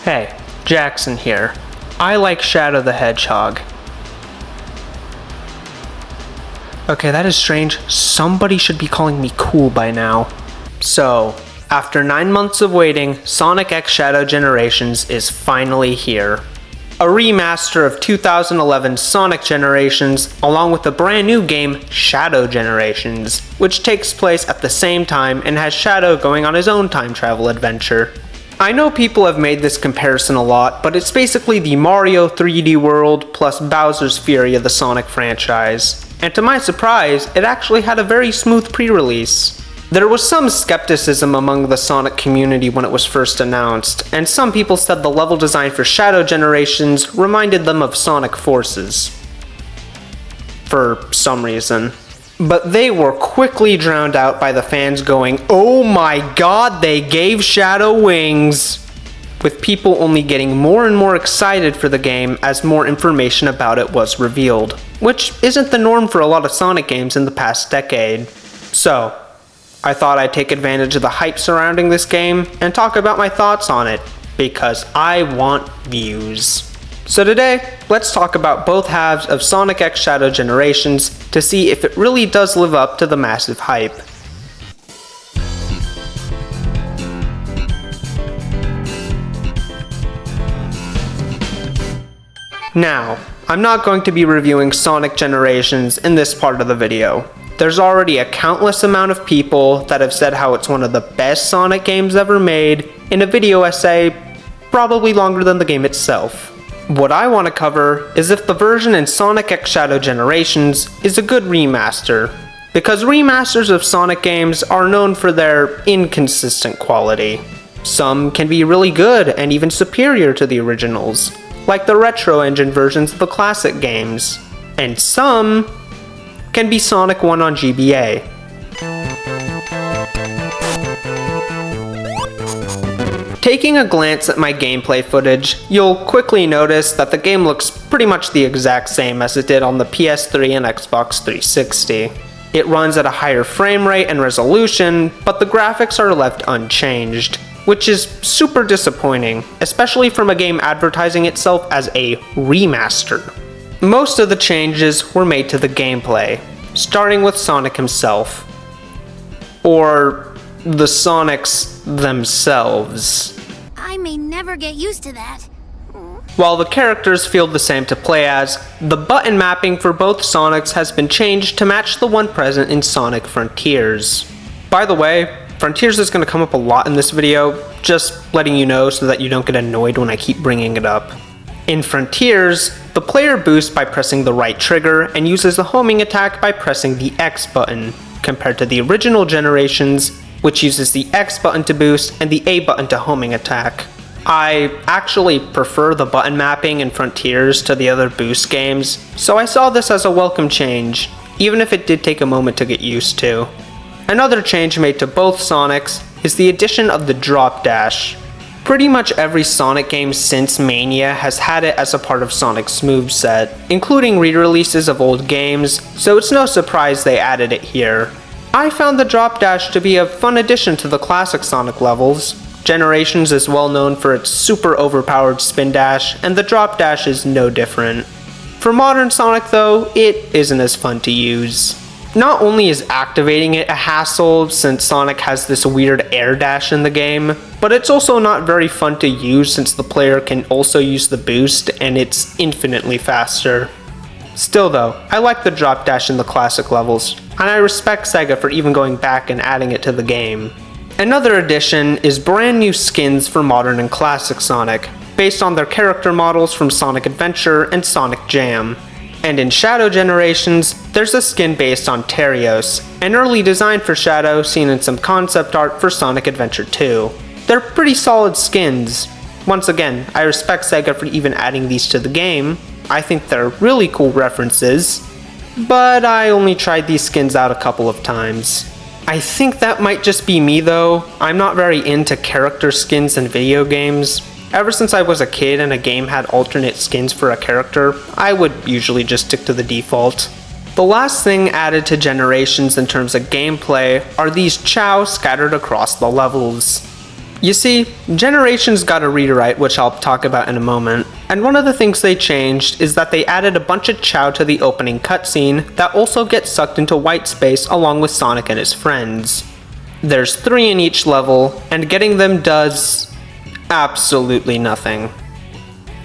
Hey, Jaxon here. I like Shadow the Hedgehog. Okay, that is strange. Somebody should be calling me cool by now. So, after 9 months of waiting, Sonic X Shadow Generations is finally here. A remaster of 2011 Sonic Generations, along with the brand new game Shadow Generations, which takes place at the same time and has Shadow going on his own time travel adventure. I know people have made this comparison a lot, but it's basically the Mario 3D World plus Bowser's Fury of the Sonic franchise. And to my surprise, it actually had a very smooth pre-release. There was some skepticism among the Sonic community when it was first announced, and some people said the level design for Shadow Generations reminded them of Sonic Forces. For some reason. But they were quickly drowned out by the fans going, "Oh my god, they gave Shadow wings!" With people only getting more and more excited for the game as more information about it was revealed, which isn't the norm for a lot of Sonic games in the past decade. So, I thought I'd take advantage of the hype surrounding this game and talk about my thoughts on it, because I want views. So today, let's talk about both halves of Sonic X Shadow Generations to see if it really does live up to the massive hype. Now, I'm not going to be reviewing Sonic Generations in this part of the video. There's already a countless amount of people that have said how it's one of the best Sonic games ever made in a video essay probably longer than the game itself. What I want to cover is if the version in Sonic X Shadow Generations is a good remaster, because remasters of Sonic games are known for their inconsistent quality. Some can be really good and even superior to the originals, like the retro engine versions of the classic games, and some can be Sonic 1 on GBA. Taking a glance at my gameplay footage, you'll quickly notice that the game looks pretty much the exact same as it did on the PS3 and Xbox 360. It runs at a higher frame rate and resolution, but the graphics are left unchanged, which is super disappointing, especially from a game advertising itself as a remaster. Most of the changes were made to the gameplay, starting with Sonic himself. Or the Sonics themselves. I may never get used to that. While the characters feel the same to play as, the button mapping for both Sonics has been changed to match the one present in Sonic Frontiers. By the way, Frontiers is going to come up a lot in this video, just letting you know so that you don't get annoyed when I keep bringing it up. In Frontiers, the player boosts by pressing the right trigger and uses the homing attack by pressing the X button, compared to the original Generations, which uses the X button to boost and the A button to homing attack. I actually prefer the button mapping in Frontiers to the other boost games, so I saw this as a welcome change, even if it did take a moment to get used to. Another change made to both Sonics is the addition of the drop dash. Pretty much every Sonic game since Mania has had it as a part of Sonic's moveset, including re-releases of old games, so it's no surprise they added it here. I found the drop dash to be a fun addition to the classic Sonic levels. Generations is well known for its super overpowered spin dash, and the drop dash is no different. For modern Sonic though, it isn't as fun to use. Not only is activating it a hassle since Sonic has this weird air dash in the game, but it's also not very fun to use since the player can also use the boost and it's infinitely faster. Still though, I like the drop dash in the classic levels, and I respect Sega for even going back and adding it to the game. Another addition is brand new skins for modern and classic Sonic, based on their character models from Sonic Adventure and Sonic Jam. And in Shadow Generations, there's a skin based on Terios, an early design for Shadow seen in some concept art for Sonic Adventure 2. They're pretty solid skins. Once again, I respect Sega for even adding these to the game. I think they're really cool references, but I only tried these skins out a couple of times. I think that might just be me though. I'm not very into character skins in video games. Ever since I was a kid and a game had alternate skins for a character, I would usually just stick to the default. The last thing added to Generations in terms of gameplay are these chow scattered across the levels. You see, Generations got a rewrite, which I'll talk about in a moment, and one of the things they changed is that they added a bunch of Chao to the opening cutscene that also gets sucked into white space along with Sonic and his friends. There's 3 in each level, and getting them does absolutely nothing.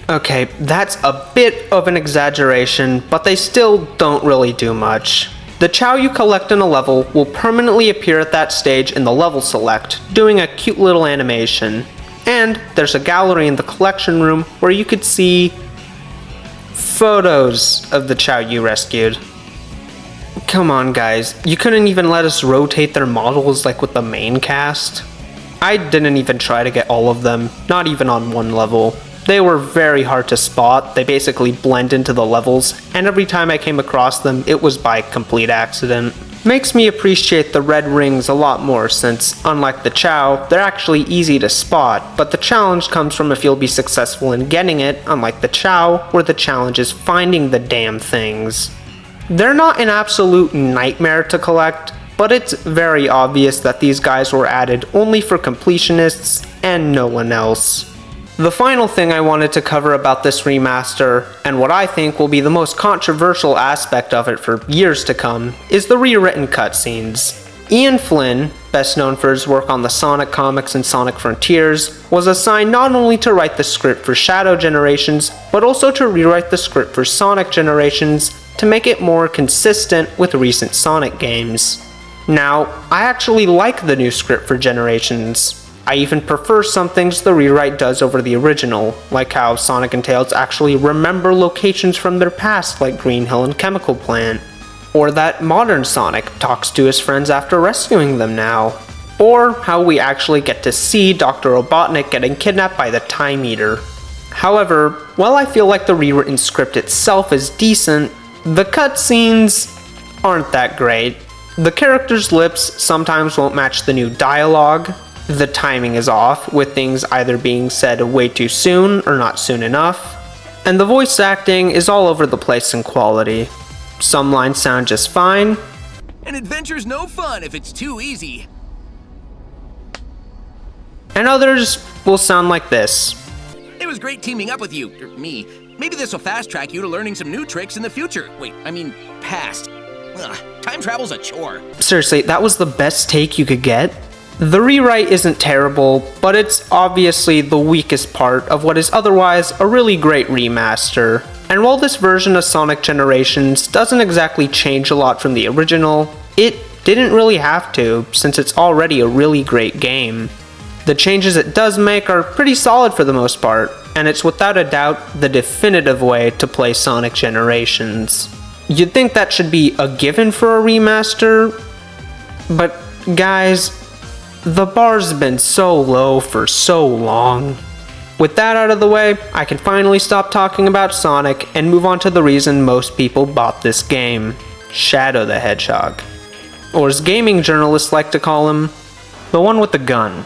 Okay, that's a bit of an exaggeration, but they still don't really do much. The Chao you collect in a level will permanently appear at that stage in the level select, doing a cute little animation. And there's a gallery in the collection room where you could see photos of the Chao you rescued. Come on guys, you couldn't even let us rotate their models like with the main cast? I didn't even try to get all of them, not even on one level. They were very hard to spot, they basically blend into the levels, and every time I came across them, it was by complete accident. Makes me appreciate the red rings a lot more since, unlike the Chao, they're actually easy to spot, but the challenge comes from if you'll be successful in getting it, unlike the Chao, where the challenge is finding the damn things. They're not an absolute nightmare to collect, but it's very obvious that these guys were added only for completionists and no one else. The final thing I wanted to cover about this remaster, and what I think will be the most controversial aspect of it for years to come, is the rewritten cutscenes. Ian Flynn, best known for his work on the Sonic comics and Sonic Frontiers, was assigned not only to write the script for Shadow Generations, but also to rewrite the script for Sonic Generations to make it more consistent with recent Sonic games. Now, I actually like the new script for Generations. I even prefer some things the rewrite does over the original, like how Sonic and Tails actually remember locations from their past like Green Hill and Chemical Plant, or that modern Sonic talks to his friends after rescuing them now, or how we actually get to see Dr. Robotnik getting kidnapped by the Time Eater. However, while I feel like the rewritten script itself is decent, the cutscenes aren't that great. The characters' lips sometimes won't match the new dialogue. The timing is off, with things either being said way too soon or not soon enough, and the voice acting is all over the place in quality. Some lines sound just fine. An adventure's no fun if it's too easy. And others will sound like this. It was great teaming up with you, or me. Maybe this will fast track you to learning some new tricks in the future. Wait, I mean, past. Ugh, time travel's a chore. Seriously, that was the best take you could get? The rewrite isn't terrible, but it's obviously the weakest part of what is otherwise a really great remaster. And while this version of Sonic Generations doesn't exactly change a lot from the original, it didn't really have to, since it's already a really great game. The changes it does make are pretty solid for the most part, and it's without a doubt the definitive way to play Sonic Generations. You'd think that should be a given for a remaster, but guys, the bar's been so low for so long. With that out of the way, I can finally stop talking about Sonic and move on to the reason most people bought this game, Shadow the Hedgehog. Or as gaming journalists like to call him, the one with the gun.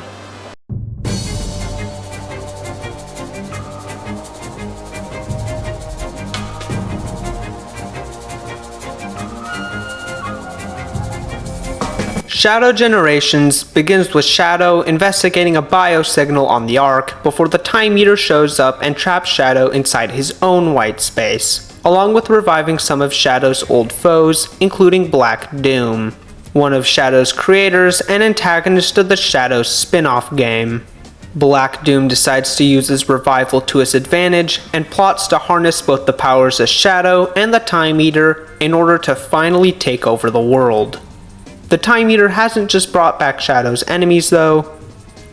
Shadow Generations begins with Shadow investigating a biosignal on the Ark before the Time Eater shows up and traps Shadow inside his own white space, along with reviving some of Shadow's old foes, including Black Doom, one of Shadow's creators and antagonist of the Shadow spin-off game. Black Doom decides to use his revival to his advantage and plots to harness both the powers of Shadow and the Time Eater in order to finally take over the world. The Time Eater hasn't just brought back Shadow's enemies though,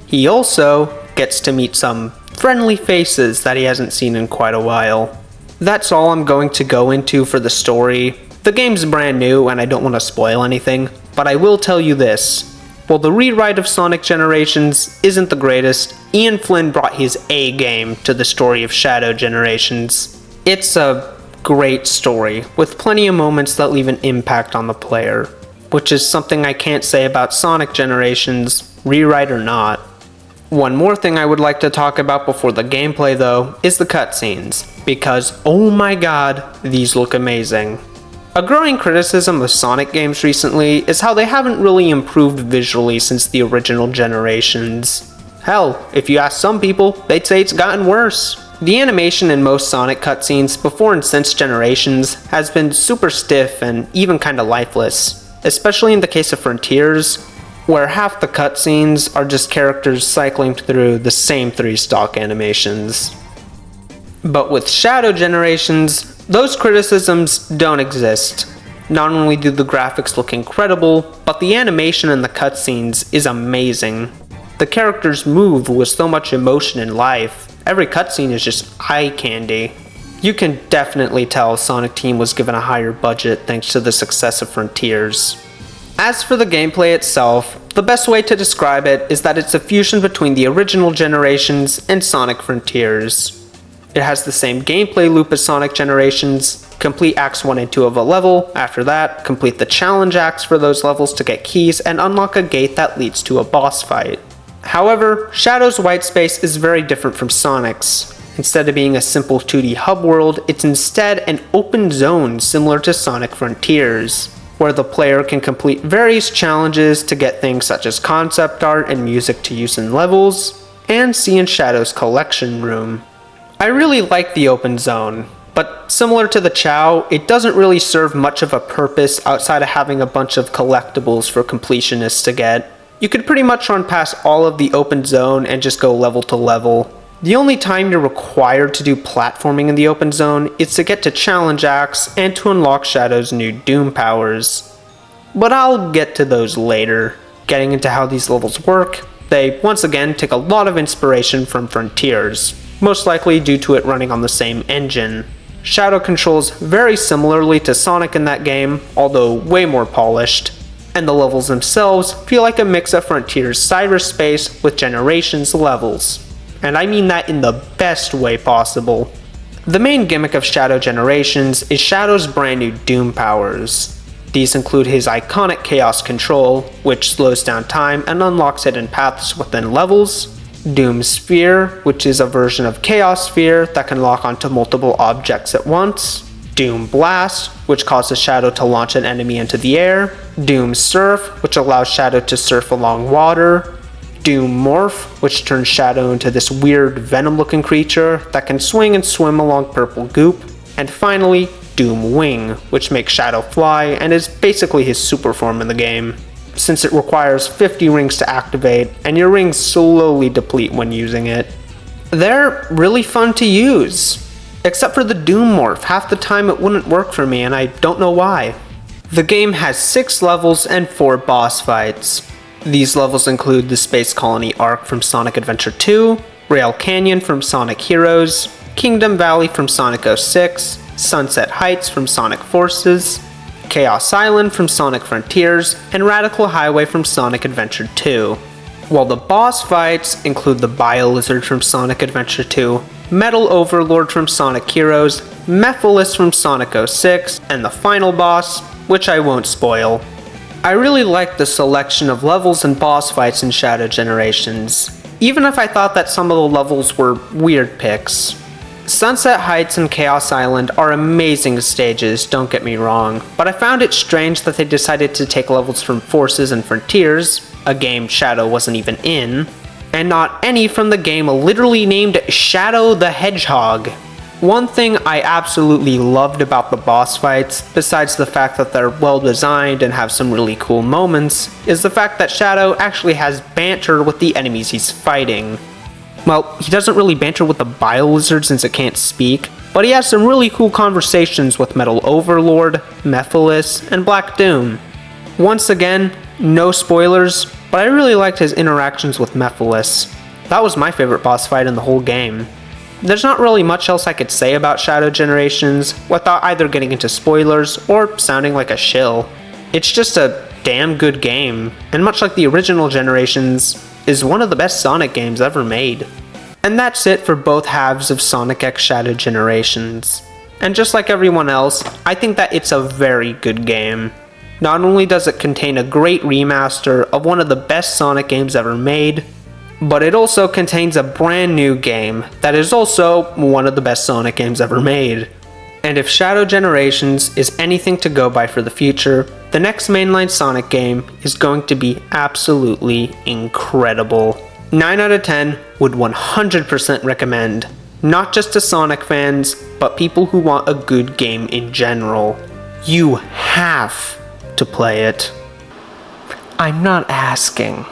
he also gets to meet some friendly faces that he hasn't seen in quite a while. That's all I'm going to go into for the story. The game's brand new and I don't want to spoil anything, but I will tell you this. While the rewrite of Sonic Generations isn't the greatest, Ian Flynn brought his A game to the story of Shadow Generations. It's a great story, with plenty of moments that leave an impact on the player, which is something I can't say about Sonic Generations, rewrite or not. One more thing I would like to talk about before the gameplay though, is the cutscenes, because oh my god, these look amazing. A growing criticism of Sonic games recently is how they haven't really improved visually since the original Generations. Hell, if you ask some people, they'd say it's gotten worse. The animation in most Sonic cutscenes before and since Generations has been super stiff and even kinda lifeless, especially in the case of Frontiers, where half the cutscenes are just characters cycling through the same 3 stock animations. But with Shadow Generations, those criticisms don't exist. Not only do the graphics look incredible, but the animation in the cutscenes is amazing. The characters move with so much emotion and life. Every cutscene is just eye candy. You can definitely tell Sonic Team was given a higher budget thanks to the success of Frontiers. As for the gameplay itself, the best way to describe it is that it's a fusion between the original Generations and Sonic Frontiers. It has the same gameplay loop as Sonic Generations. Complete Acts 1 and 2 of a level. After that, complete the challenge acts for those levels to get keys and unlock a gate that leads to a boss fight. However, Shadow's white space is very different from Sonic's. Instead of being a simple 2D hub world, it's instead an open zone similar to Sonic Frontiers, where the player can complete various challenges to get things such as concept art and music to use in levels, and see in Shadow's collection room. I really like the open zone, but similar to the Chow, it doesn't really serve much of a purpose outside of having a bunch of collectibles for completionists to get. You could pretty much run past all of the open zone and just go level to level. The only time you're required to do platforming in the open zone is to get to challenge acts and to unlock Shadow's new Doom powers. But I'll get to those later. Getting into how these levels work, they once again take a lot of inspiration from Frontiers, most likely due to it running on the same engine. Shadow controls very similarly to Sonic in that game, although way more polished. And the levels themselves feel like a mix of Frontiers cyberspace with Generations levels. And I mean that in the best way possible. The main gimmick of Shadow Generations is Shadow's brand new Doom powers. These include his iconic Chaos Control, which slows down time and unlocks hidden paths within levels, Doom Sphere, which is a version of Chaos Sphere that can lock onto multiple objects at once, Doom Blast, which causes Shadow to launch an enemy into the air, Doom Surf, which allows Shadow to surf along water, Doom Morph, which turns Shadow into this weird venom-looking creature that can swing and swim along purple goop, and finally, Doom Wing, which makes Shadow fly and is basically his super form in the game, since it requires 50 rings to activate, and your rings slowly deplete when using it. They're really fun to use. Except for the Doom Morph, half the time it wouldn't work for me and I don't know why. The game has 6 levels and 4 boss fights. These levels include the Space Colony Arc from Sonic Adventure 2, Rail Canyon from Sonic Heroes, Kingdom Valley from Sonic 06, Sunset Heights from Sonic Forces, Chaos Island from Sonic Frontiers, and Radical Highway from Sonic Adventure 2. While the boss fights include the Bio-Lizard from Sonic Adventure 2, Metal Overlord from Sonic Heroes, Mephiles from Sonic 06, and the final boss, which I won't spoil. I really like the selection of levels and boss fights in Shadow Generations, even if I thought that some of the levels were weird picks. Sunset Heights and Chaos Island are amazing stages, don't get me wrong, but I found it strange that they decided to take levels from Forces and Frontiers, a game Shadow wasn't even in, and not any from the game literally named Shadow the Hedgehog. One thing I absolutely loved about the boss fights, besides the fact that they're well designed and have some really cool moments, is the fact that Shadow actually has banter with the enemies he's fighting. Well, he doesn't really banter with the Bio-Lizard since it can't speak, but he has some really cool conversations with Metal Overlord, Mephiles, and Black Doom. Once again, no spoilers, but I really liked his interactions with Mephiles. That was my favorite boss fight in the whole game. There's not really much else I could say about Shadow Generations without either getting into spoilers or sounding like a shill. It's just a damn good game, and much like the original Generations, is one of the best Sonic games ever made. And that's it for both halves of Sonic X Shadow Generations. And just like everyone else, I think that it's a very good game. Not only does it contain a great remaster of one of the best Sonic games ever made, but it also contains a brand new game that is also one of the best Sonic games ever made. And if Shadow Generations is anything to go by for the future, the next mainline Sonic game is going to be absolutely incredible. 9 out of 10 would 100% recommend. Not just to Sonic fans, but people who want a good game in general. You have to play it. I'm not asking.